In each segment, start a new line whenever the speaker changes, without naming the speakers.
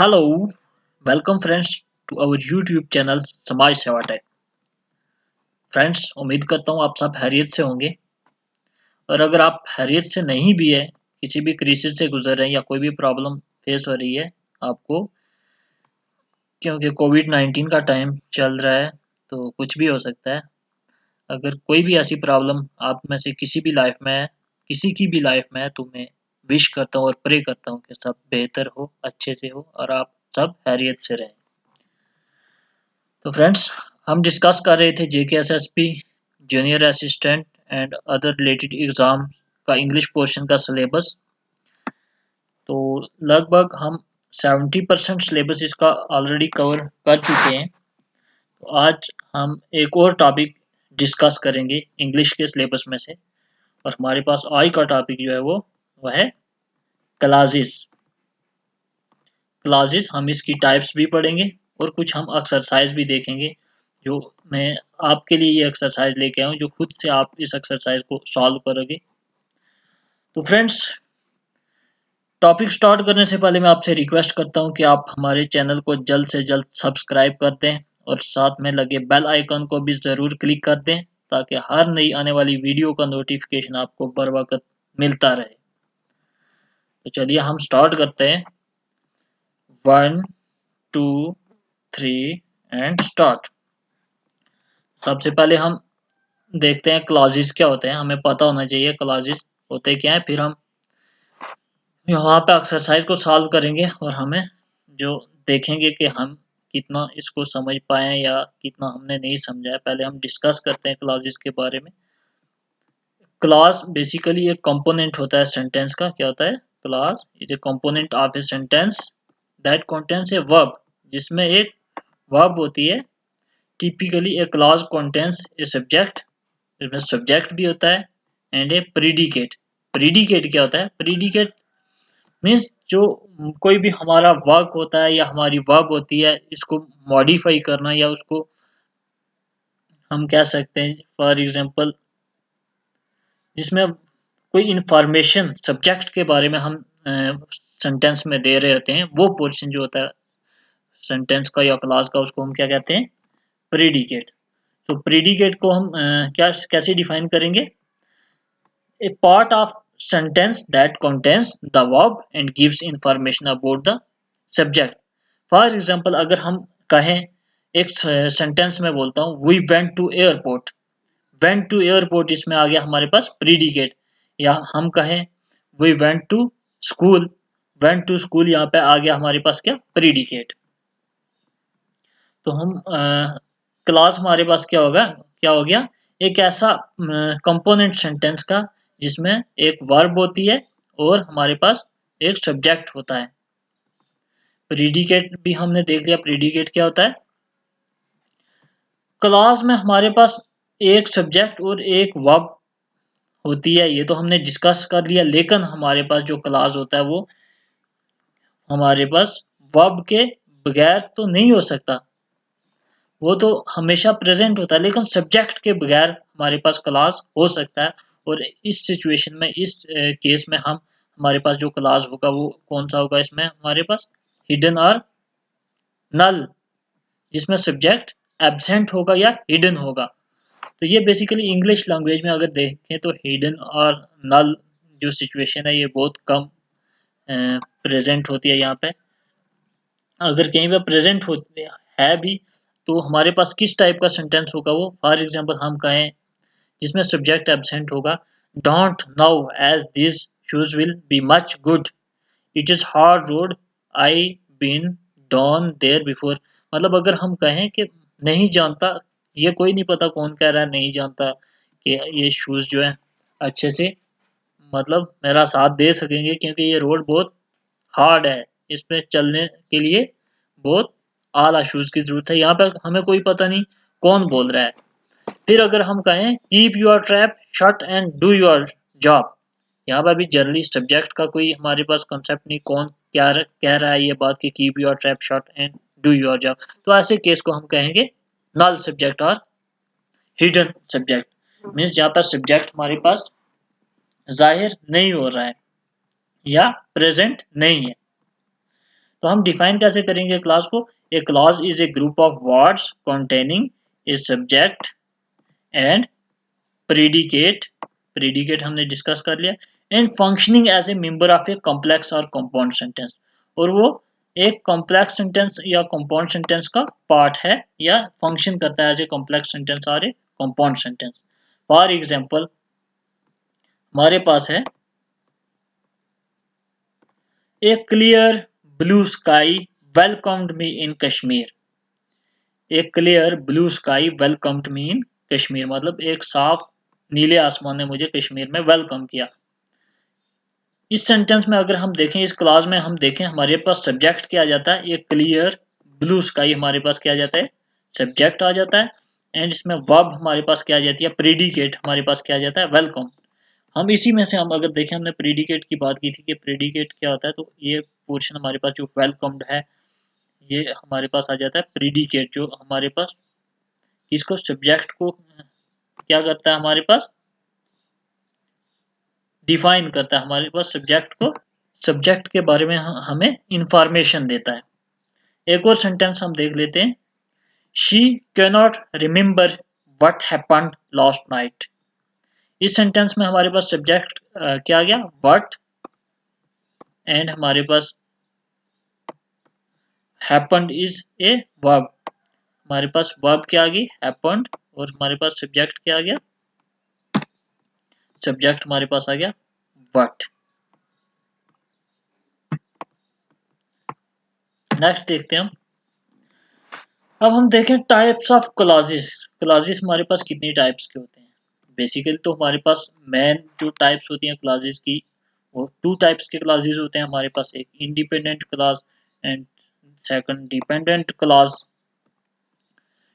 Hello, welcome friends to our YouTube channel समाज सेवा take. Friends, उम्मीद करता हूँ आप सब खैरियत से होंगे। और अगर आप खैरियत से नहीं भी है, किसी भी क्राइसिस से गुजर रहे हैं या कोई भी प्रॉब्लम फेस हो रही है आपको, क्योंकि कोविड-19 का टाइम चल रहा है तो कुछ भी हो सकता है। अगर कोई भी ऐसी प्रॉब्लम आप में से किसी भी लाइफ में है, किसी की भी लाइफ में है, तो मैं विश करता हूँ और प्रे करता हूँ कि सब बेहतर हो, अच्छे से हो और आप सब खैरियत से रहें। तो फ्रेंड्स, हम डिस्कस कर रहे थे JKSSP, junior assistant and other related exam का इंग्लिश पोर्शन का सिलेबस। तो लगभग हम 70% सिलेबस इसका ऑलरेडी कवर कर चुके हैं। तो आज हम एक और टॉपिक डिस्कस करेंगे इंग्लिश के सिलेबस में से, और हमारे पास आज का टॉपिक जो है वह है क्लासेस। क्लासेस हम इसकी टाइप्स भी पढ़ेंगे और कुछ हम एक्सरसाइज भी देखेंगे, जो मैं आपके लिए ये एक्सरसाइज लेके आया हूँ, जो खुद से आप इस एक्सरसाइज को सॉल्व करोगे। तो फ्रेंड्स, टॉपिक स्टार्ट करने से पहले मैं आपसे रिक्वेस्ट करता हूँ कि आप हमारे चैनल को जल्द से जल्द सब्सक्राइब कर दें और साथ में लगे बेल आइकन को भी ज़रूर क्लिक कर दें, ताकि हर नई आने वाली वीडियो का नोटिफिकेशन आपको बर वक्त मिलता रहे। तो चलिए हम स्टार्ट करते हैं। 1 2 3 एंड स्टार्ट। सबसे पहले हम देखते हैं क्लॉजेस क्या होते हैं। हमें पता होना चाहिए क्लॉजेस होते क्या हैं, फिर हम यहाँ पे एक्सरसाइज को सॉल्व करेंगे और हमें जो देखेंगे कि हम कितना इसको समझ पाए या कितना हमने नहीं समझा है। पहले हम डिस्कस करते हैं क्लॉजेस के बारे में। क्लॉज बेसिकली एक कंपोनेंट होता है सेंटेंस का। क्या होता है? Clause is a component of a sentence that contains a verb, जिसमें एक वर्ब होती है। Typically A clause contains a subject, इसमें सब्जेक्ट भी होता है, एंड ए प्रीडिकेट। प्रीडिकेट क्या होता है? प्रीडिकेट मीन्स जो कोई भी हमारा वर्क होता है या हमारी वर्ब होती है, इसको मॉडिफाई करना, या उसको हम कह सकते हैं फॉर एग्जांपल जिसमें कोई इंफॉर्मेशन सब्जेक्ट के बारे में हम सेंटेंस में दे रहे होते हैं, वो पोर्शन जो होता है सेंटेंस का या क्लॉज का, उसको हम क्या कहते हैं? प्रीडिकेट। तो प्रीडिकेट को हम कैसे डिफाइन करेंगे? A part of sentence that contains the verb and gives information about the subject. For example, अगर हम कहें, एक सेंटेंस में बोलता हूँ we went to airport. went to airport इसमें आ गया हमारे पास प्रीडिकेट। या हम कहें we went to school. went to school यहाँ पे आ गया हमारे पास क्या? प्रीडिकेट। तो हम क्लास हमारे पास क्या होगा? क्या हो गया? एक ऐसा कंपोनेंट सेंटेंस का जिसमें एक वर्ब होती है और हमारे पास एक सब्जेक्ट होता है। प्रीडिकेट भी हमने देख लिया, प्रीडिकेट क्या होता है। क्लास में हमारे पास एक सब्जेक्ट और एक वर्ब होती है, ये तो हमने डिस्कस कर लिया। लेकिन हमारे पास जो क्लास होता है वो हमारे पास वर्ब के बगैर तो नहीं हो सकता, वो तो हमेशा प्रेजेंट होता है। लेकिन सब्जेक्ट के बगैर हमारे पास क्लास हो सकता है। और इस सिचुएशन में, इस केस में हम हमारे पास जो क्लास होगा वो कौन सा होगा? इसमें हमारे पास हिडन और नल, जिसमें सब्जेक्ट एब्सेंट होगा या हिडन होगा। तो ये बेसिकली इंग्लिश लैंग्वेज में अगर देखें तो हिडन और नल जो सिचुएशन है ये बहुत कम प्रेजेंट होती है यहाँ पे। अगर कहीं पे प्रेजेंट होती है भी तो हमारे पास किस टाइप का सेंटेंस होगा वो? फॉर एग्जांपल हम कहें जिसमें सब्जेक्ट एब्सेंट होगा, don't know as this shoes will be much good, it is hard road, I been down there before. मतलब अगर हम कहें कि नहीं जानता, ये कोई नहीं पता कौन कह रहा है नहीं जानता कि ये शूज जो है अच्छे से मतलब मेरा साथ दे सकेंगे, क्योंकि ये रोड बहुत हार्ड है, इस पे चलने के लिए बहुत आला शूज की जरूरत है। यहाँ पे हमें कोई पता नहीं कौन बोल रहा है। फिर अगर हम कहें keep your trap shut and do your job, यहाँ पर भी जनरली सब्जेक्ट का कोई हमारे पास कंसेप्ट नहीं, कौन क्या कह रहा है ये बात कि keep your trap shut and do your job. तो ऐसे केस को हम कहेंगे नल सब्जेक्ट और हिडन सब्जेक्ट। मीन्स जहाँ पर सब्जेक्ट हमारे पास जाहिर नहीं हो रहा है या प्रेजेंट नहीं है। तो हम डिफाइन कैसे करेंगे क्लास को? A clause is a group of words containing a subject and predicate, predicate हमने डिस्कस कर लिया, and functioning as a member of a complex और कंपाउंड सेंटेंस, और वो एक कॉम्प्लेक्स सेंटेंस या कंपाउंड सेंटेंस का पार्ट है या फंक्शन करता है एज ए कॉम्प्लेक्स सेंटेंस और ए कंपाउंड सेंटेंस। फॉर एग्जांपल हमारे पास है ए क्लियर ब्लू स्काई वेलकम्ड मी इन कश्मीर। ए क्लियर ब्लू स्काई वेलकम्ड मी इन कश्मीर मतलब एक साफ नीले आसमान ने मुझे कश्मीर में वेलकम किया। इस सेंटेंस में अगर हम देखें, इस क्लास में हम देखें, हमारे पास सब्जेक्ट क्या आ जाता है, एक क्लियर ब्लू स्काई हमारे पास क्या आ जाता है, सब्जेक्ट आ जाता है, एंड इसमें वर्ब हमारे पास क्या आ जाती है, प्रेडिकेट हमारे पास क्या आ जाता है, वेलकम। हम इसी में से हम अगर देखें, हमने प्रेडिकेट की बात की थी कि प्रेडिकेट क्या होता है, तो ये पोर्शन हमारे पास जो वेलकम्ड है ये हमारे पास आ जाता है प्रेडिकेट, जो हमारे पास इसको सब्जेक्ट को क्या करता है, हमारे पास डिफाइन करता है, हमारे पास सब्जेक्ट को, सब्जेक्ट के बारे में हमें इंफॉर्मेशन देता है। एक और सेंटेंस हम देख लेते हैं, she cannot remember what happened last night. इस सेंटेंस में हमारे पास सब्जेक्ट क्या आ गया, व्हाट, एंड हमारे पास हैपेंड इज ए वर्ब, हमारे पास वर्ब क्या आ गई, हैपेंड, और हमारे पास सब्जेक्ट क्या आ गया, सब्जेक्ट हमारे पास आ गया व्हाट। नेक्स्ट देखते हैं हम, अब हम देखें टाइप्स ऑफ क्लॉजेस। क्लॉजेस हमारे पास कितनी टाइप्स के होते हैं? बेसिकली तो हमारे पास मेन जो टाइप्स होती हैं क्लॉजेस की, वो टू टाइप्स के क्लॉजेस होते हैं हमारे पास, एक independent clause and second dependent clause.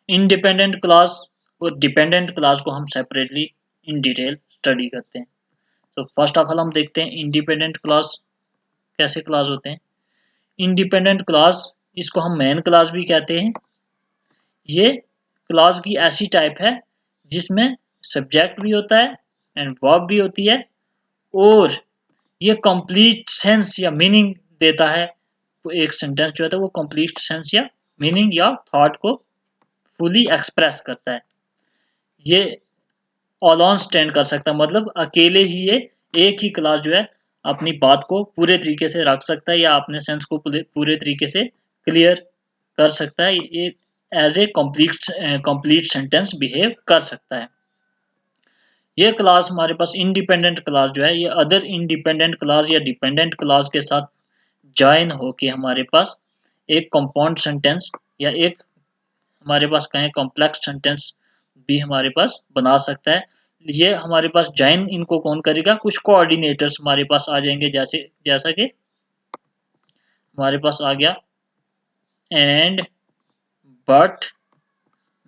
Independent clause और डिपेंडेंट क्लॉज को हम सेपरेटली इन डिटेल स्टडी करते हैं। तो फर्स्ट ऑफ ऑल हम देखते हैं इंडिपेंडेंट क्लॉज कैसे क्लॉज होते हैं। इंडिपेंडेंट क्लॉज, इसको हम मेन क्लॉज भी कहते हैं। ये क्लॉज की ऐसी टाइप है जिसमें सब्जेक्ट भी होता है एंड वर्ब भी होती है, और ये कंप्लीट सेंस या मीनिंग देता है। तो एक सेंटेंस जो है वो कंप्लीट सेंस या मीनिंग या थॉट को फुली एक्सप्रेस करता है। ये अलोन स्टैंड कर सकता है, मतलब अकेले ही ये एक ही क्लास जो है अपनी बात को पूरे तरीके से रख सकता है या अपने सेंस को पूरे तरीके से क्लियर कर सकता है, ये as a complete sentence behave कर सकता है। ये क्लास हमारे पास इंडिपेंडेंट क्लास जो है, ये अदर इंडिपेंडेंट क्लास या डिपेंडेंट क्लास के साथ ज्वाइन होके हमारे पास एक कंपाउंड सेंटेंस या एक हमारे पास कहें कॉम्प्लेक्स सेंटेंस भी हमारे पास बना सकता है। ये हमारे पास ज्वाइन इनको कौन करेगा, कुछ कोऑर्डिनेटर्स हमारे पास आ जाएंगे, जैसा कि हमारे पास आ गया एंड, बट,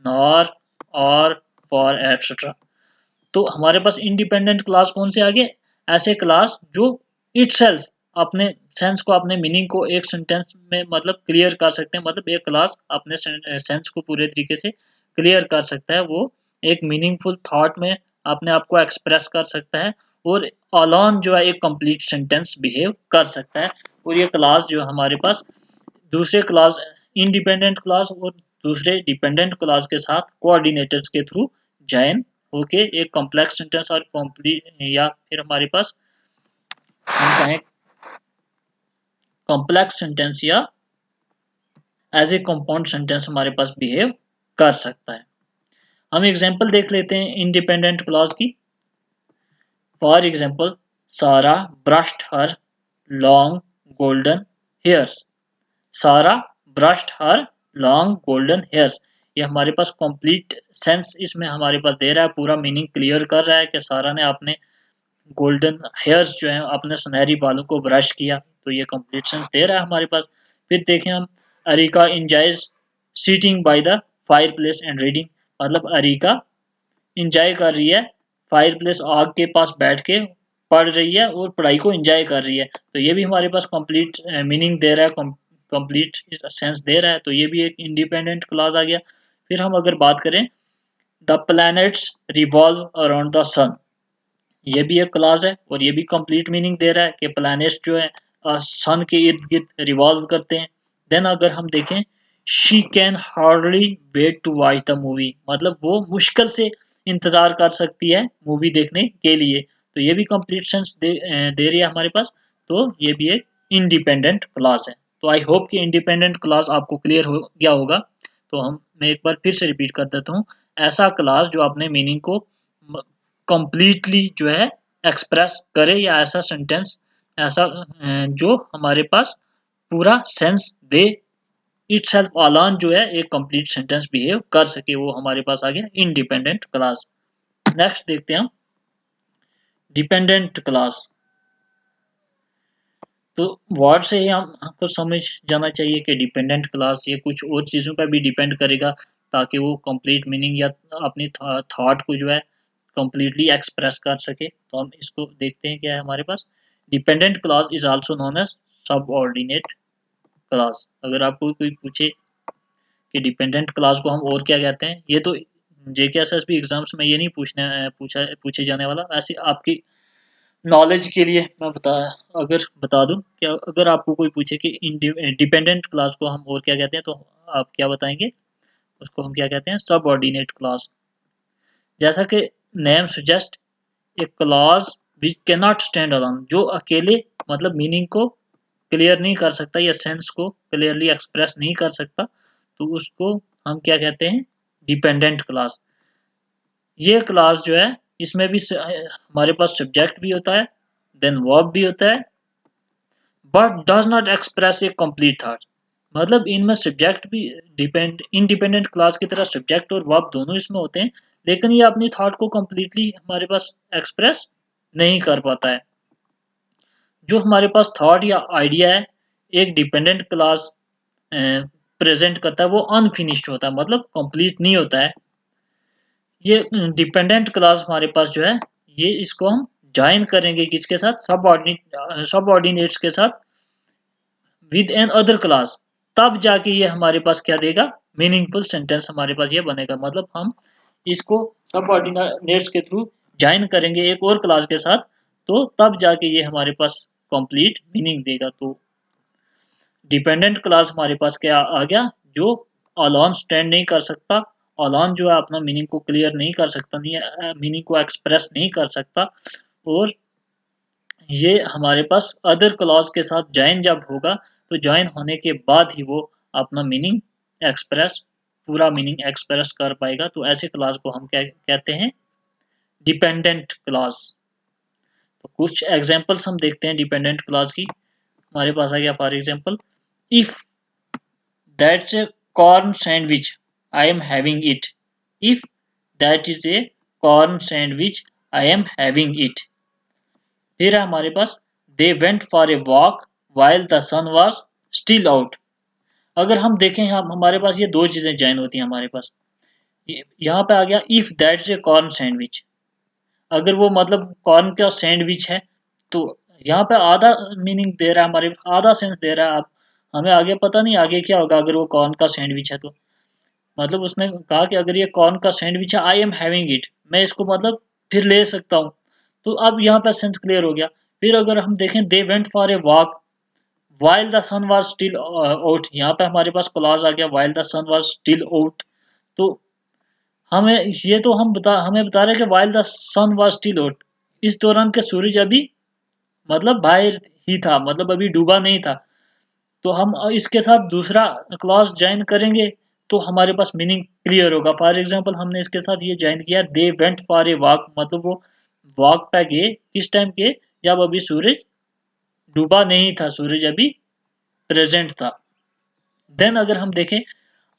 नॉर, और, फॉर, एटसेट्रा। तो हमारे पास इंडिपेंडेंट क्लास कौन से आ गए, ऐसे क्लास जो इटसेल्फ अपने सेंस को, अपने मीनिंग को एक सेंटेंस में मतलब क्लियर कर सकते हैं, मतलब एक क्लास अपने सेंस को पूरे तरीके से क्लियर कर सकता है, वो एक मीनिंगफुल थॉट में अपने आप को एक्सप्रेस कर सकता है, और अलोन जो है एक कंप्लीट सेंटेंस बिहेव कर सकता है। और ये क्लास जो हमारे पास दूसरे क्लास इंडिपेंडेंट क्लास और दूसरे डिपेंडेंट क्लास के साथ कोऑर्डिनेटर्स के थ्रू ज्वाइन ओके एक कॉम्प्लेक्स सेंटेंस और कंप्लीट, या फिर हमारे पास हम कहें कॉम्प्लेक्स सेंटेंस या एज ए कंपाउंड सेंटेंस हमारे पास बिहेव कर सकता है। हम एग्जांपल देख लेते हैं इंडिपेंडेंट क्लॉज की। फॉर एग्जांपल, सारा ब्रश्ड हर लॉन्ग गोल्डन हेयर्स। सारा ब्रश्ड हर लॉन्ग गोल्डन हेयर्स, ये हमारे पास कंप्लीट सेंस इसमें हमारे पास दे रहा है, पूरा मीनिंग क्लियर कर रहा है कि सारा ने अपने गोल्डन हेयर्स जो है अपने सुनहरी बालों को ब्रश किया, तो ये कंप्लीट सेंस दे रहा है हमारे पास। फिर देखें हम, Arika enjoys sitting by the fireplace and reading, मतलब अरिका एंजॉय कर रही है फायर प्लेस, आग के पास बैठ के पढ़ रही है और पढ़ाई को एंजॉय कर रही है, तो ये भी हमारे पास कंप्लीट मीनिंग दे रहा है, कंप्लीट सेंस दे रहा है, तो ये भी एक इंडिपेंडेंट क्लॉज आ गया। फिर हम अगर बात करें, the planets revolve around the sun, ये भी एक क्लॉज है और ये भी कंप्लीट मीनिंग दे रहा है कि प्लैनेट्स जो है सन के इर्द गिर्द रिवॉल्व करते हैं, देन अगर हम देखें she can hardly wait to watch the movie, मतलब वो मुश्किल से इंतजार कर सकती है मूवी देखने के लिए, तो ये भी कंप्लीट सेंस दे रही है हमारे पास। तो ये भी एक इंडिपेंडेंट क्लास है। तो आई होप कि इंडिपेंडेंट क्लास आपको क्लियर हो गया होगा। तो मैं एक बार फिर से रिपीट कर देता हूँ, ऐसा क्लास जो अपने मीनिंग को कंप्लीटली जो है एक्सप्रेस करे, या ऐसा सेंटेंस ऐसा जो हमारे पास पूरा सेंस दे, इटसेल्फ अलोन जो है एक कंप्लीट सेंटेंस बिहेव कर सके, वो हमारे पास आ गया इंडिपेंडेंट क्लास। नेक्स्ट देखते हैं हम डिपेंडेंट क्लास। तो वर्ड से ही हमको समझ जाना चाहिए कि डिपेंडेंट क्लास ये कुछ और चीज़ों पर भी डिपेंड करेगा, ताकि वो कंप्लीट मीनिंग या अपनी थॉट को जो है कंप्लीटली एक्सप्रेस कर सके। तो हम इसको देखते हैं क्या है हमारे पास। Dependent clause is also known as subordinate clause. अगर आपको कोई पूछे कि डिपेंडेंट क्लास को हम और क्या कहते हैं, ये तो JKSSB एग्जाम्स में ये नहीं पूछे जाने वाला, ऐसे आपकी नॉलेज के लिए मैं बता दूं कि अगर आपको कोई पूछे कि डिपेंडेंट क्लास को हम और क्या कहते हैं, तो आप क्या बताएंगे, उसको हम क्या कहते हैं, सबऑर्डिनेट क्लास। जैसा कि name suggest, A clause which can not stand alone, जो अकेले मतलब मीनिंग को क्लियर नहीं कर सकता या सेंस को क्लियरली एक्सप्रेस नहीं कर सकता, तो उसको हम क्या कहते हैं, डिपेंडेंट क्लास। ये क्लास जो है इसमें भी हमारे पास सब्जेक्ट भी होता है, देन वर्ब भी होता है, but does not express A complete thought. मतलब इनमें सब्जेक्ट भी इंडिपेंडेंट क्लास की तरह सब्जेक्ट और वर्ब दोनों इसमें होते हैं, लेकिन ये अपनी थॉट को कंप्लीटली हमारे पास एक्सप्रेस नहीं कर पाता है। जो हमारे पास थॉट या आइडिया है एक डिपेंडेंट क्लास प्रेजेंट करता है, वो अनफिनिश्ड होता है, मतलब कंप्लीट नहीं होता है। ये डिपेंडेंट क्लास हमारे पास जो है, ये इसको हम ज्वाइन करेंगे किसके साथ, सबऑर्डिनेट्स के साथ, विद एन अदर क्लास, तब जाके ये हमारे पास क्या देगा, मीनिंगफुल सेंटेंस हमारे पास ये बनेगा। मतलब हम इसको सबऑर्डिनेट्स के थ्रू ज्वाइन करेंगे एक और क्लास के साथ, तो तब जाके ये हमारे पास कंप्लीट मीनिंग देगा। तो डिपेंडेंट क्लास हमारे पास क्या आ गया, जो अलोन स्टैंड नहीं कर सकता, अलोन जो है अपना मीनिंग को क्लियर नहीं कर सकता, नहीं मीनिंग को एक्सप्रेस नहीं कर सकता, और ये हमारे पास अदर क्लॉज के साथ ज्वाइन जब होगा, तो ज्वाइन होने के बाद ही वो अपना मीनिंग एक्सप्रेस पूरा मीनिंग एक्सप्रेस कर पाएगा। तो ऐसे क्लास को हम क्या कहते हैं, डिपेंडेंट क्लास। तो कुछ एग्जांपल्स हम देखते हैं डिपेंडेंट क्लास की। हमारे पास आ गया for example, if that's a corn sandwich I am having it, if that is a corn sandwich I am having it. फिर है हमारे पास, they went for a walk while the sun was still out. अगर हम देखें हम हमारे पास ये दो चीजें ज्वाइन होती हैं हमारे पास। यहाँ पे आ गया if that's a corn sandwich, अगर वो मतलब कॉर्न का सैंडविच है, तो यहाँ पे आधा मीनिंग दे रहा है, हमारे आधा सेंस दे रहा है। अब हमें आगे पता नहीं आगे क्या होगा अगर वो कॉर्न का सैंडविच है, तो मतलब उसने कहा कि अगर ये कॉर्न का सैंडविच है आई एम हैविंग इट, मैं इसको मतलब फिर ले सकता हूँ। तो अब यहाँ पे सेंस क्लियर हो गया। फिर अगर हम देखें they went for a walk while the sun was still out, यहाँ पे हमारे पास क्लॉज आ गया while the sun was still out. तो हमें ये तो हमें बता रहे हैं कि while the sun was still out, इस दौरान के सूरज अभी मतलब बाहर ही था, मतलब अभी डूबा नहीं था। तो हम इसके साथ दूसरा क्लॉज ज्वाइन करेंगे, तो हमारे पास मीनिंग क्लियर होगा। फॉर एग्जांपल हमने इसके साथ ये ज्वाइन किया, दे वेंट फॉर ए वॉक, मतलब वो वॉक पे गए किस टाइम के, जब अभी सूरज डूबा नहीं था, सूरज अभी प्रेजेंट था। देन अगर हम देखें,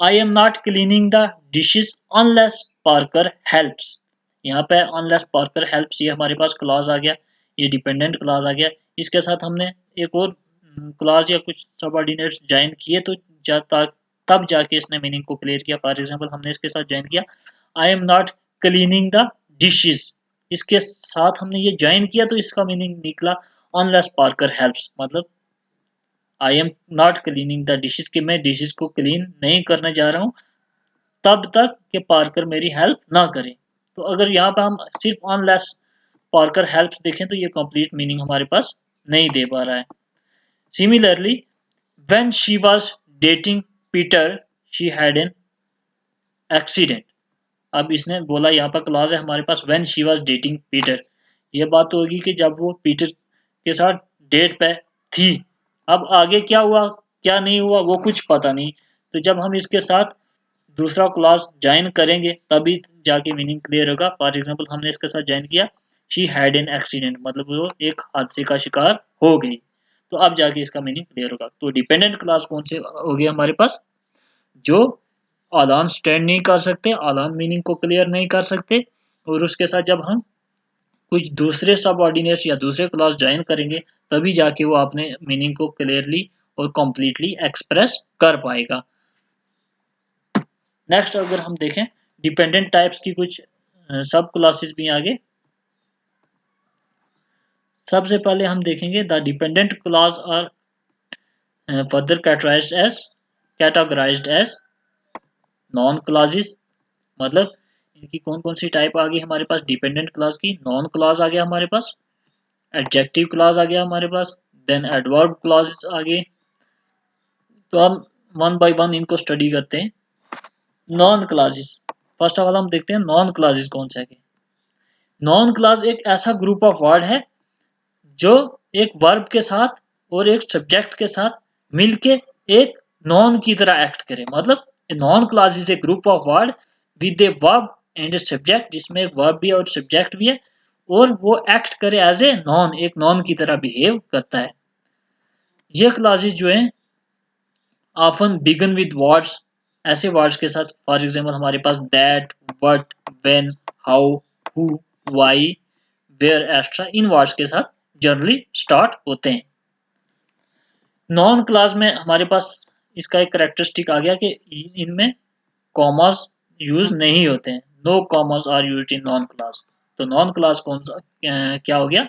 I am not cleaning the dishes unless Parker helps, यहाँ पे अनलेस पार्कर हेल्प्स ये हमारे पास क्लॉज आ गया, ये डिपेंडेंट क्लॉज आ गया। इसके साथ हमने एक और क्लॉज या कुछ सबऑर्डिनेट्स ज्वाइन किए, तो तब जाके इसने मीनिंग को क्लियर किया। फॉर एग्जांपल हमने इसके साथ ज्वाइन किया, I am not cleaning the dishes, इसके साथ हमने ये ज्वाइन किया, तो इसका मीनिंग निकला अनलेस पार्कर हेल्प्स, मतलब I am not cleaning the dishes, कि मैं डिशेज को क्लीन नहीं करने जा रहा हूँ तब तक कि पार्कर मेरी हेल्प ना करे। तो अगर यहाँ पे हम सिर्फ अनलेस पार्कर हेल्प्स देखें, तो ये कंप्लीट मीनिंग हमारे पास नहीं दे पा रहा है। Similarly when she was dating Peter she had an accident. अब इसने बोला यहाँ पर क्लॉज है हमारे पास when she was dating Peter. ये बात तो होगी कि जब वो पीटर के साथ डेट पे थी। अब आगे क्या हुआ क्या नहीं हुआ वो कुछ पता नहीं। तो जब हम इसके साथ दूसरा क्लॉज ज्वाइन करेंगे तभी जाके मीनिंग क्लियर होगा। फॉर एग्जाम्पल हमने इसके साथ ज्वाइन किया शी हैड एन एक्सीडेंट, मतलब वो एक हादसे का शिकार हो गई। तो अब जाके इसका मीनिंग क्लियर होगा। तो डिपेंडेंट क्लॉज कौन से हो गए हमारे पास, जो आलान स्टैंड नहीं कर सकते, आलान मीनिंग को क्लियर नहीं कर सकते, और उसके साथ जब हम कुछ दूसरे सबऑर्डिनेट्स या दूसरे क्लॉज ज्वाइन करेंगे तभी जाके वो अपने मीनिंग को क्लियरली और कम्प्लीटली एक्सप्रेस कर पाएगा। नेक्स्ट अगर हम देखें डिपेंडेंट टाइप्स की कुछ सब क्लासेस भी आगे। सबसे पहले हम देखेंगे the dependent clause are further categorized as noun clauses. मतलब इनकी कौन कौन सी टाइप आ गई हमारे पास डिपेंडेंट क्लॉज की। नॉन क्लॉज आ गया हमारे पास, एडजेक्टिव क्लॉज आ गया हमारे पास, देन एडवर्ब क्लॉज आ गए। तो हम वन बाय वन इनको स्टडी करते हैं। Noun clauses, first of all हम देखते हैं नॉन क्लॉजेस कौन से है। नॉन क्लॉज एक ऐसा ग्रुप ऑफ वर्ड है जो एक वर्ब के साथ और एक सब्जेक्ट के साथ मिलके एक नॉन की तरह एक्ट करे। मतलब noun clause is a group of word with a verb and a subject, जिसमें एक वर्ब भी है और सब्जेक्ट भी है, और वो एक्ट करे एज ए नॉन, एक नॉन की तरह बिहेव करता है। ये क्लॉजेज जो है ऑफन बिगन विद वर्ड्स, ऐसे वर्ड्स के साथ। फॉर एग्जांपल हमारे पास that, what, when, how, who, why, where extra, इन वर्ड्स के साथ जनरली स्टार्ट होते हैं। नॉन क्लॉज में हमारे पास इसका एक करेक्टरिस्टिक आ गया कि इनमें कॉमास यूज नहीं होते हैं। No commas are used in noun clause. तो नॉन क्लॉज कौन सा क्या हो गया,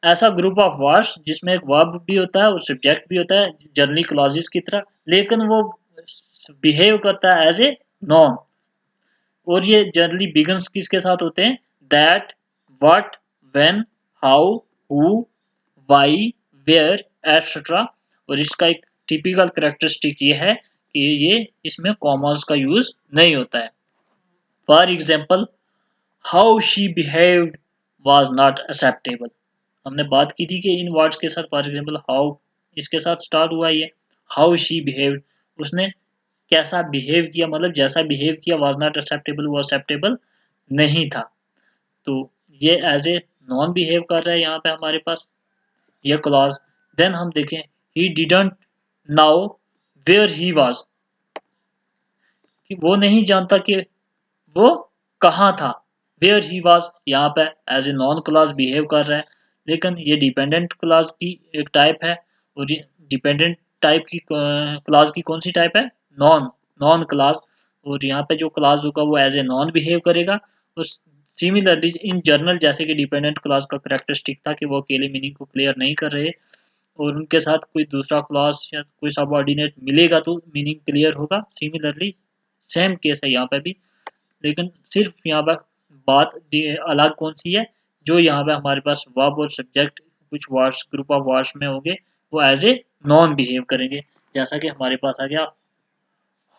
ऐसा ग्रुप ऑफ वर्ड्स जिसमें एक वर्ब भी होता है और सब्जेक्ट भी होता है जनरली क्लॉजेस की तरह, लेकिन वो बिहेव करता है एज ए नॉन। और ये जनरली बिगन्स किसके साथ होते हैं, that, what, when, how, who, why, where etcetera. और इसका एक टिपिकल कैरेक्टरिस्टिक ये है कि ये इसमें कॉमास का यूज नहीं होता है। For example how she behaved was not acceptable. हमने बात की थी कि इन वर्ड्स के साथ फॉर एग्जाम्पल हाउ इसके साथ स्टार्ट हुआ, ये हाउ शी बिहेव्ड, उसने कैसा बिहेव किया, मतलब जैसा बिहेव किया, वाज नॉट एक्सेप्टेबल, वो एक्सेप्टेबल नहीं था। तो ये एज ए नॉन बिहेव कर रहा है यहाँ पे हमारे पास ये क्लॉज। देन हम देखें he didn't know where he was, कि वो नहीं जानता कि वो कहाँ था। वेयर ही वाज यहाँ पे as a noun clause behave कर रहा है, लेकिन ये डिपेंडेंट क्लॉज की एक टाइप है। और डिपेंडेंट टाइप की क्लॉज की कौन सी टाइप है, नॉन, नॉन क्लॉज। और यहाँ पे जो क्लॉज होगा वो एज ए नॉन बिहेव करेगा। और सिमिलरली इन जनरल जैसे कि डिपेंडेंट क्लॉज का करेक्टरिस्टिक था कि वो अकेले मीनिंग को क्लियर नहीं कर रहे, और उनके साथ कोई दूसरा क्लॉज या कोई सबऑर्डिनेट मिलेगा तो मीनिंग क्लियर होगा। सिमिलरली सेम केस है यहाँ पे भी, लेकिन सिर्फ यहाँ पर बात अलग कौन सी है, जो यहाँ पे हमारे पास वर्ब और सब्जेक्ट कुछ वर्ड्स ग्रुप ऑफ वर्ड्स में होंगे वो एज ए नॉन बिहेव करेंगे। जैसा कि हमारे पास आ गया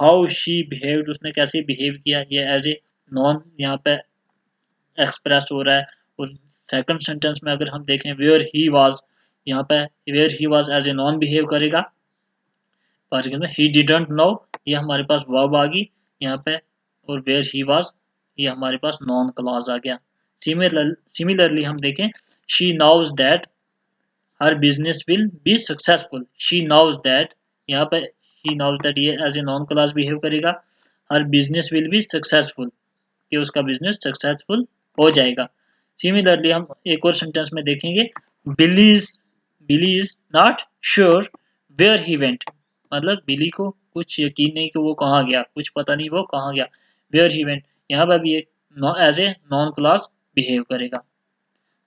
हाउ शी बिहेव्ड, उसने कैसे बिहेव किया, ये एज ए नॉन यहाँ पे एक्सप्रेस हो रहा है। और सेकंड सेंटेंस में अगर हम देखें वेयर ही वाज, यहाँ पे where he was as a noun behave करेगा। For example he didn't know, ये हमारे पास वर्ब आ गई यहाँ पे, और वेयर ही वाज ये हमारे पास नॉन क्लॉज आ गया। सिमिलरली हम देखें she knows that her business will be successful. She knows that, यहाँ पे शी नोज दैट ये as a noun clause behave करेगा। Her business will be successful, कि उसका बिजनेस सक्सेसफुल हो जाएगा। सिमिलरली हम एक और सेंटेंस में देखेंगे Billy is not sure where he went, मतलब बिली को कुछ यकीन नहीं कि वो कहाँ गया, कुछ पता नहीं वो कहाँ गया। वेयर ही वेंट यहाँ पर भी एक as a noun clause behave करेगा।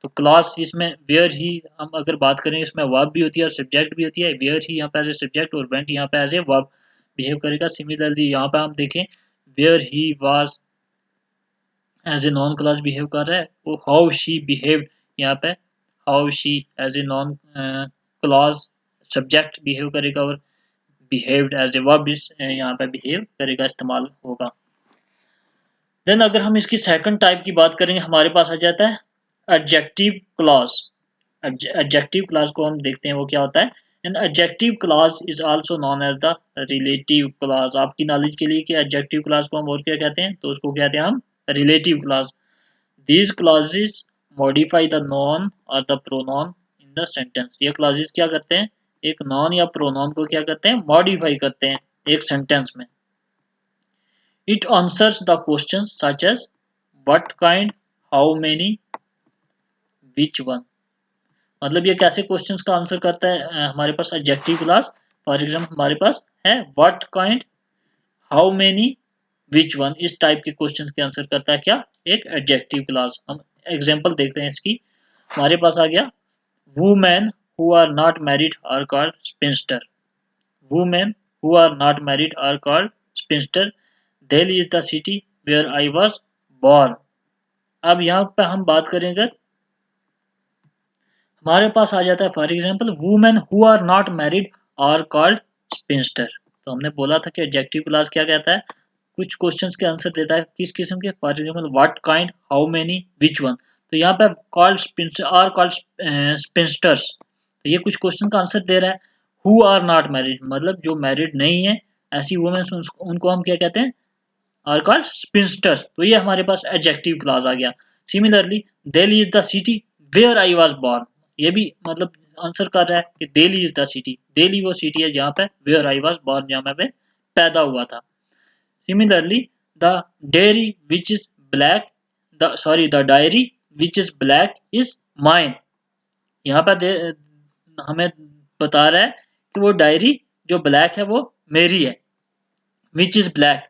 तो क्लॉज इसमें वेयर ही हम अगर बात करें इसमें वर्ब भी होती है और सब्जेक्ट भी होती है। वेयर ही यहाँ पे एज ए सब्जेक्ट और वेंट यहाँ पे एज ए वर्ब बिहेव करेगा। सिमिलरली यहाँ पे हम देखें where he was as a noun clause behave कर रहा है। वो हाउ शी बिहेव्ड यहाँ पे how she as a noun clause subject behave करेगा। और बिहेव्ड एज ए वर्ब यहाँ पे बिहेव करेगा, इस्तेमाल होगा। देन अगर हम इसकी सेकंड टाइप की बात करेंगे, हमारे पास आ जाता है एडजेक्टिव क्लॉज। एडजेक्टिव क्लॉज को हम देखते हैं वो क्या होता है। An adjective clause is also known as the relative clause. आपकी नॉलेज के लिए कि एडजेक्टिव क्लॉज को हम और क्या कहते हैं, तो उसको कहते हैं हम relative clause. These clauses modify the noun और the pronoun in the sentence. ये क्लॉजेस क्या करते हैं, एक नॉन या प्रोनाउन को क्या करते हैं, मॉडिफाई करते हैं एक सेंटेंस में। It answers the questions such as what kind, how many, which one। मतलब ये कैसे क्वेश्चंस का आंसर करता है, हमारे पास एडजेक्टिव क्लॉज। फॉर एग्जांपल हमारे पास है what kind, how many, which one। इस टाइप के क्वेश्चंस के आंसर करता है क्या, एक एडजेक्टिव क्लॉज। हम एग्जांपल देखते हैं इसकी। हमारे पास आ गया women who are not married are called spinster। women who are not married are called spinster। Delhi is the city where I was born। अब यहाँ पे हम बात करेंगे, हमारे पास आ जाता है for example women who are not married are called spinster. तो हमने बोला था कि एडजेक्टिव क्लॉज क्या कहता है, कुछ क्वेश्चंस के आंसर देता है किस किस्म के, for example what kind, how many, which one. तो यहाँ पे called spinster are called spinsters, तो ये कुछ क्वेश्चन का आंसर दे रहा है। हु आर नॉट मैरिड मतलब जो मैरिड नहीं है, ऐसी वुमेन उनको हम क्या कहते हैं, आर कॉल्ड स्पिंस्टर्स। तो ये हमारे पास एडजेक्टिव क्लॉज आ गया। Similarly Delhi is the city where I was born. ये भी मतलब आंसर कर रहा है कि Delhi is the city, Delhi वो सिटी है जहाँ पे वेयर आई वाज बोर्न, जहाँ मैं पे पैदा हुआ था। Similarly the dairy which is black, the diary which is black is mine. यहाँ पे हमें बता रहा है कि वो डायरी जो ब्लैक है वो मेरी है। Which is black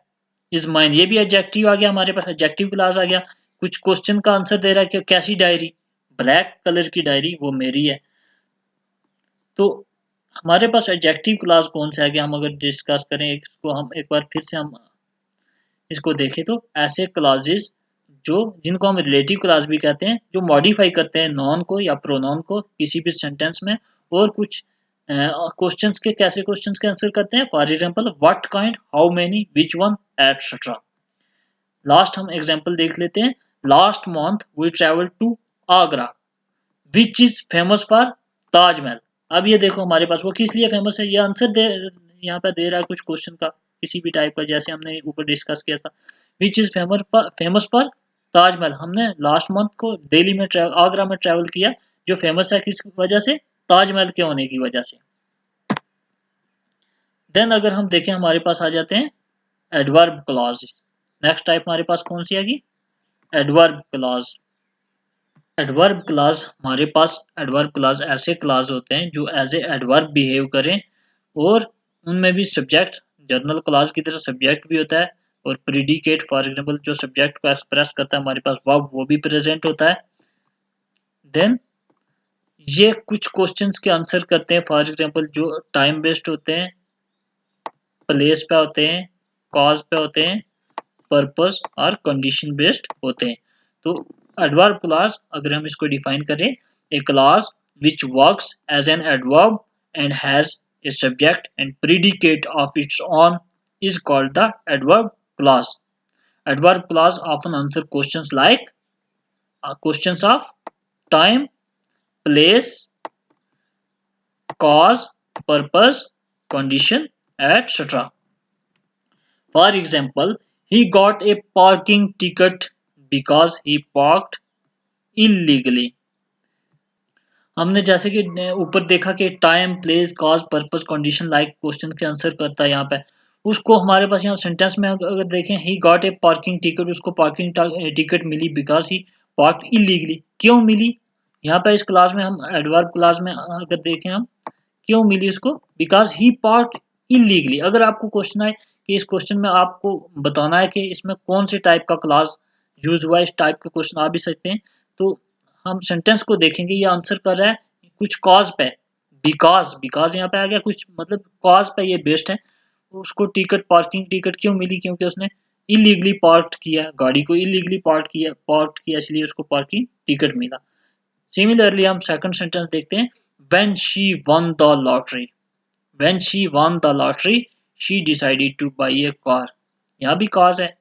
is mine, ये भी एडजेक्टिव आ गया, हमारे पास एडजेक्टिव क्लॉज आ गया। कुछ क्वेश्चन का आंसर दे रहा है कि कैसी डायरी, ब्लैक कलर की डायरी वो मेरी है। तो हमारे पास एडजेक्टिव क्लॉज कौन से आ गया, हम अगर डिस्कस करें इसको, हम एक बार फिर से हम इसको देखें तो ऐसे क्लॉजेस जो जिनको हम रिलेटिव क्लॉज भी कहते हैं, जो मॉडिफाई करते हैं नॉन को या प्रोनाउन को किसी भी सेंटेंस में, और कुछ क्वेश्चंस के कैसे क्वेश्चंस के आंसर करते हैं, for example what kind, how many, which one, etcetera. Last हम एग्जांपल देख लेते हैं। Last month we travel to Agra which is famous for Taj Mahal. अब ये देखो हमारे पास वो किस लिए फेमस है, ये आंसर दे यहाँ पे दे रहा है कुछ क्वेश्चन का किसी भी टाइप का, जैसे हमने ऊपर डिस्कस किया था। विच इज फेमस फॉर ताजमहल, हमने लास्ट मंथ को दिल्ली में आगरा में ट्रेवल किया, जो फेमस है किस वजह से, ताजमहल के होने की वजह से। देन अगर हम देखें हमारे पास आ जाते हैं एडवर्ब क्लॉज। नेक्स्ट टाइप हमारे पास कौन सी आएगी, एडवर्ब क्लॉज। एडवर्ब क्लॉज हमारे पास, एडवर्ब क्लॉज ऐसे क्लॉज होते हैं जो एज ए एडवर्ब बिहेव करें, और उनमें भी सब्जेक्ट, जर्नल क्लॉज की तरह सब्जेक्ट भी होता है, और प्रीडिकेट फॉर एग्जांपल जो सब्जेक्ट को एक्सप्रेस करता है हमारे पास वर्ब, वो भी प्रेजेंट होता है। देन ये कुछ क्वेश्चंस के आंसर करते हैं, फॉर एग्जांपल जो टाइम बेस्ड होते हैं, प्लेस पे होते हैं, कॉज पे होते हैं, पर्पस और कंडीशन बेस्ड होते हैं। तो एडवर्ब क्लॉज अगर हम इसको डिफाइन करें, a clause which works as an adverb and has a subject and predicate of its own is called the adverb clause. Adverb clause often answer questions like questions of time, place, cause, purpose, condition, etc. For example, he got a parking ticket because he parked illegally। हमने जैसे कि ऊपर देखा कि time, place, cause, purpose, condition like question के answer करता है यहाँ पे, उसको हमारे पास यहाँ सेंटेंस में अगर देखें, he got a parking ticket, उसको पार्किंग टिकट मिली बिकॉज ही पार्क्ड इलीगली। क्यों मिली, यहाँ पे इस क्लास में हम एडवर्ब क्लास में अगर देखें हम, क्यों मिली उसको, बिकॉज ही पार्क्ड इलीगली। अगर आपको क्वेश्चन आए कि इस क्वेश्चन में आपको बताना है कि इसमें कौन से टाइप का क्लास यूज हुआ है, इस टाइप के क्वेश्चन आ भी सकते हैं, तो हम सेंटेंस को देखेंगे, ये आंसर कर रहा है कुछ कॉज पे, बिकॉज यहाँ पे आ गया कुछ, मतलब कॉज पे ये बेस्ड है। उसको टिकट, पार्किंग टिकट क्यों मिली, क्योंकि उसने इलीगली पार्क किया, गाड़ी को इलीगली पार्क किया इसलिए उसको पार्किंग टिकट मिला। सिमिलरली हम सेकंड सेंटेंस देखते हैं, when she one the lottery. When she won the lottery, she decided to buy a car. यहाँ भी cause है,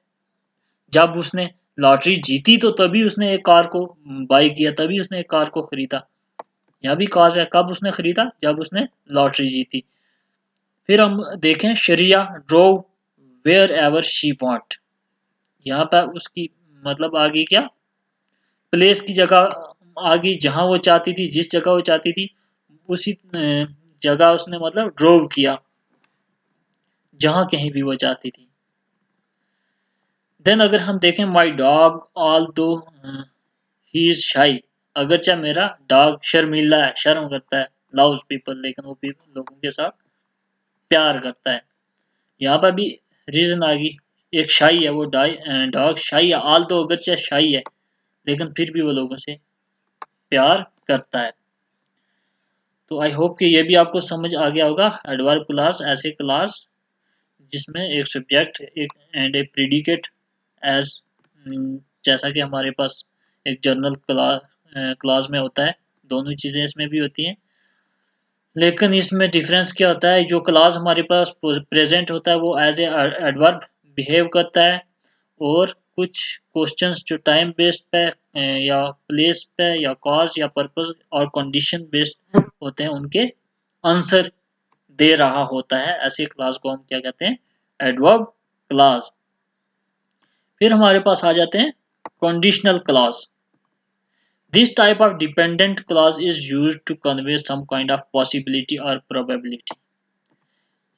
जब उसने लॉटरी जीती तो तभी उसने एक कार को बाई किया, तभी उसने एक कार को खरीदा। यहाँ भी cause है, कब उसने खरीदा, जब उसने लॉटरी जीती। फिर हम देखें शरिया drove wherever she want, यहाँ पर उसकी मतलब आ गई क्या, प्लेस की जगह आ गई, जहां वो चाहती थी, जिस जगह वो चाहती थी उसी जगह उसने मतलब ड्रोव किया, जहां कहीं भी वो चाहती थी। देन अगर हम देखें माई डॉग ऑल दो ही इज शाई, अगरचे मेरा डॉग शर्मीला है, शर्म करता है, लव्स पीपल, लेकिन वो लोगों के साथ प्यार करता है। यहाँ पर भी रीजन आ गई, एक शाई है वो डॉग शाई है, ऑल दो अगरचे शाई है लेकिन फिर भी वो लोगों से प्यार करता है। तो आई होप कि ये भी आपको समझ आ गया होगा। एडवर्ब क्लास ऐसे क्लास जिसमें एक सब्जेक्ट एक एंड ए प्रीडिकेट एज, जैसा कि हमारे पास एक जर्नल क्लास में होता है, दोनों चीज़ें इसमें भी होती हैं, लेकिन इसमें डिफरेंस क्या होता है, जो क्लास हमारे पास प्रेजेंट होता है वो एज ए एडवर्ब बिहेव करता है, और कुछ क्वेश्चंस जो टाइम बेस्ड पे या प्लेस पे या कॉज या पर्पस और कंडीशन बेस्ड होते हैं उनके आंसर दे रहा होता है। ऐसी क्लास को हम क्या कहते हैं, एडवर्ब क्लास। फिर हमारे पास आ जाते हैं conditional clause. This type of dependent clause is used to convey some kind of possibility और प्रोबेबिलिटी।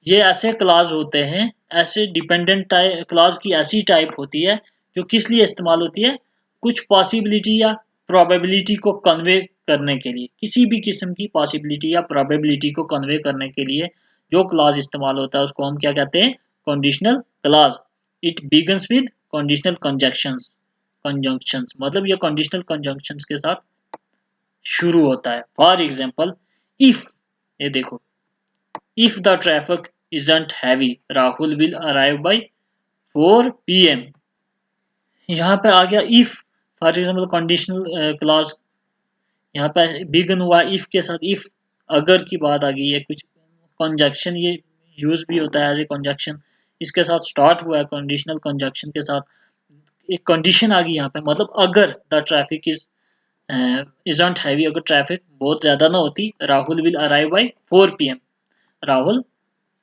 ये ऐसे क्लास होते हैं, ऐसे डिपेंडेंट क्लास की ऐसी टाइप होती है जो किस लिए इस्तेमाल होती है, कुछ पॉसिबिलिटी या प्रोबेबिलिटी को कन्वे करने के लिए, किसी भी किस्म की पॉसिबिलिटी या प्रोबेबिलिटी को कन्वे करने के लिए जो क्लास इस्तेमाल होता है उसको हम क्या कहते हैं, conditional class. It begins with conditional conjunctions, मतलब ये कंडीशनल कंजंक्शंस के साथ शुरू होता है। फॉर एग्जांपल इफ, ये देखो, if the traffic isn't heavy, Rahul will arrive by 4 PM। यहाँ पे आ गया if, for example conditional class, यहाँ पे बिगन हुआ if के साथ, if अगर की बात आ गई है, कुछ कंजक्शन ये यूज भी होता है एज ए कंजक्शन, इसके साथ स्टार्ट हुआ है कंडीशनल कंजक्शन के साथ, एक कंडीशन आ गई यहाँ पे, मतलब अगर द ट्रैफिक isn't heavy, अगर ट्रैफिक बहुत ज्यादा ना होती, Rahul will arrive by 4 PM, Rahul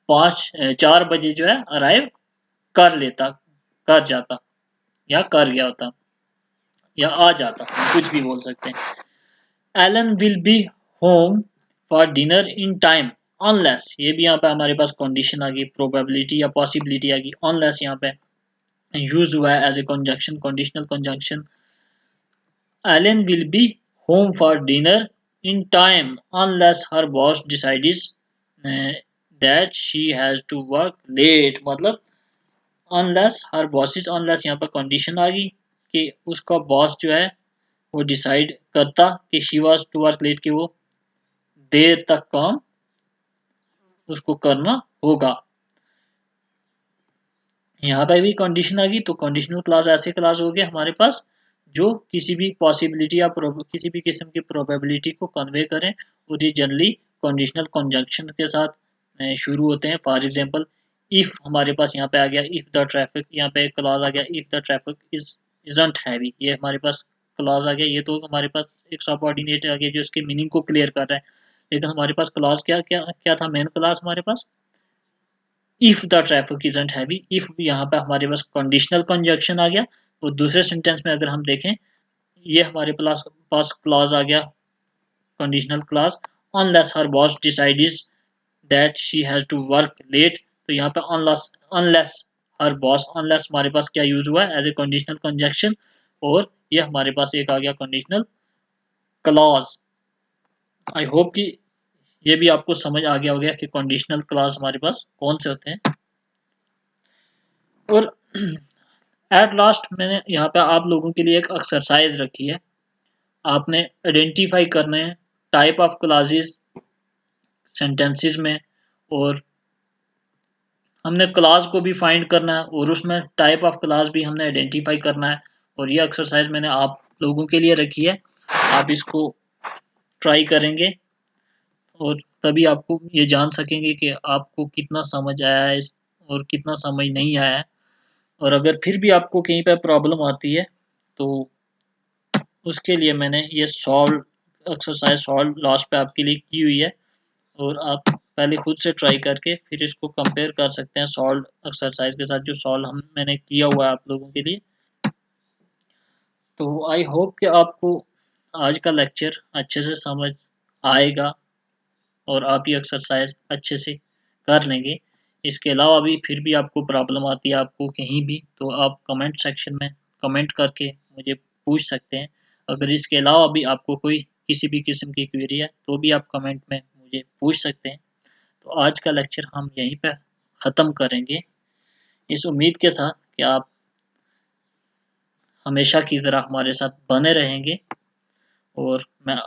4 बजे जो है अराइव कर जाता या कर गया होता या आ जाता, कुछ भी बोल सकते हैं। Alan will be home for dinner in time unless, ये भी यहाँ पे हमारे पास कंडीशन आ गई, प्रोबेबिलिटी या पॉसिबिलिटी आ गई, अनलेस यहाँ पे यूज हुआ है as a conjunction, conditional conjunction. Alan will be home for dinner in time unless her boss decides that she has to work late, मतलब unless her bosses, unless यहाँ पर condition आ गई कि उसका बॉस जो है वो डिसाइड करता कि she was to work late, कि वो देर तक काम उसको करना होगा। यहाँ पे भी कंडीशन आ गई, तो कंडीशनल क्लास ऐसे क्लास हो गए हमारे पास जो किसी भी पॉसिबिलिटी या किसी भी किस्म की प्रोबेबिलिटी को कन्वे करें, और ये जनरली कंडीशनल कंजंक्शन के साथ शुरू होते हैं। फॉर एग्जांपल इफ हमारे पास यहाँ पे आ गया, इफ द ट्रैफिक, यहाँ पे एक क्लॉज आ गया, if the traffic isn't heavy, ये हमारे पास क्लॉज आ गया, ये तो हमारे पास एक सबऑर्डिनेट आ गया जो इसके मीनिंग को क्लियर कर रहा है, लेकिन हमारे पास क्लॉज क्या क्या क्या था, मेन क्लॉज हमारे पास if the traffic isn't heavy, if यहाँ पे हमारे पास कंडीशनल कंजंक्शन आ गया। और दूसरे सेंटेंस में अगर हम देखें, ये हमारे पास क्लॉज आ गया conditional clause, unless her boss decides that she has to work late, तो यहाँ पे अनलेस हर बॉस, अनलेस हमारे पास क्या यूज हुआ है एज ए कंडीशनल कंजंक्शन, और ये हमारे पास एक आ गया कंडीशनल क्लॉज। आई होप कि ये भी आपको समझ आ गया हो गया कि कंडीशनल क्लॉज हमारे पास कौन से होते हैं। और एट लास्ट मैंने यहाँ पे आप लोगों के लिए एक एक्सरसाइज रखी है, आपने आइडेंटिफाई करने हैं टाइप ऑफ क्लॉजेस सेंटेंसेस में, और हमने क्लास को भी फाइंड करना है और उसमें टाइप ऑफ क्लास भी हमने आइडेंटिफाई करना है। और ये एक्सरसाइज मैंने आप लोगों के लिए रखी है, आप इसको ट्राई करेंगे और तभी आपको ये जान सकेंगे कि आपको कितना समझ आया है और कितना समझ नहीं आया है। और अगर फिर भी आपको कहीं पे प्रॉब्लम आती है तो उसके लिए मैंने ये सॉल्व एक्सरसाइज सॉल्व लास्ट पे आपके लिए की हुई है, और आप पहले खुद से ट्राई करके फिर इसको कंपेयर कर सकते हैं सॉल्व एक्सरसाइज के साथ जो सॉल्व मैंने किया हुआ है आप लोगों के लिए। तो आई होप कि आपको आज का लेक्चर अच्छे से समझ आएगा और आप ये एक्सरसाइज अच्छे से कर लेंगे। इसके अलावा भी फिर भी आपको प्रॉब्लम आती है आपको कहीं भी, तो आप कमेंट सेक्शन में कमेंट करके मुझे पूछ सकते हैं। अगर इसके अलावा भी आपको कोई किसी भी किस्म की क्वेरी है तो भी आप कमेंट में मुझे पूछ सकते हैं। तो आज का लेक्चर हम यहीं पे ख़त्म करेंगे, इस उम्मीद के साथ कि आप हमेशा की तरह हमारे साथ बने रहेंगे। और मैं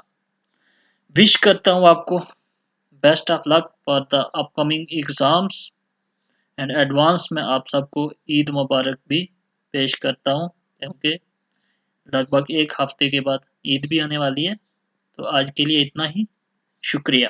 विश करता हूँ आपको best of luck for the upcoming exams and advance में आप सबको ईद मुबारक भी पेश करता हूँ, क्योंकि लगभग एक हफ्ते के बाद ईद भी आने वाली है। तो आज के लिए इतना ही, शुक्रिया।